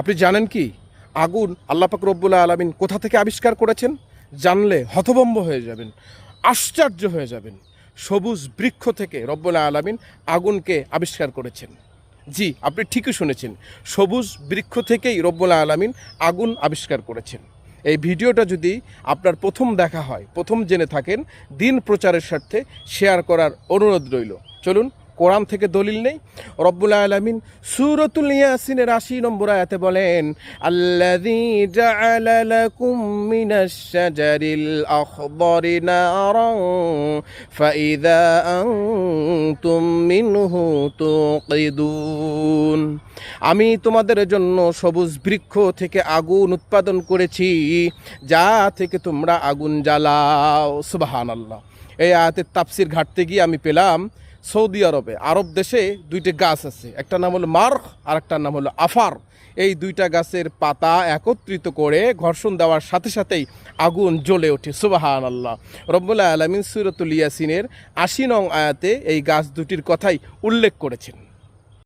আপনি জানেন কি আগুন আল্লাহ পাক রব্বুল আলামিন কোথা থেকে আবিষ্কার করেছেন? জানলে হতভম্ব হয়ে যাবেন, আশ্চর্য হয়ে যাবেন। সবুজ বৃক্ষ থেকে রব্বুল আলামিন আগুনকে আবিষ্কার করেছেন। জি, আপনি ঠিকই শুনেছেন, সবুজ বৃক্ষ থেকেই রব্বুল আলামিন আগুন আবিষ্কার করেছেন। এই ভিডিওটা যদি আপনার প্রথম দেখা হয়, প্রথম জেনে থাকেন, দিন প্রচারের স্বার্থে শেয়ার করার অনুরোধ রইল। চলুন, কোরআন থেকে দলিল নেই। রব্বুল আলামিন সূরাতুল ইয়াসিনের ৮০ নম্বর আয়াতে বলেন, আল্লাযী জাআলা লাকুম মিনাশ শাজারিল আখদারি নারান ফাইযা আনতুম মিনহু তুকিদুন। আমি তোমাদের জন্য সবুজ বৃক্ষ থেকে আগুন উৎপাদন করেছি, যা থেকে তোমরা আগুন জ্বালাও। সুবহানাল্লাহ। এই আয়াতের তাফসির ঘাটতে গিয়ে আমি পেলাম সৌদি আরব দেশে দুইটা গাছ আছে, একটা নাম হলো মারখ আর একটা নাম হলো আফার। এই দুইটা গাছের পাতা একত্রিত করে ঘর্ষণ দেওয়ার সাথে সাথেই আগুন জ্বলে ওঠে। সুবহানাল্লাহ। রব্বুল আলামিন সূরাতুল ইয়াসিনের ৮০ নং আয়াতে এই গাছ দুটির কথাই উল্লেখ করেছেন।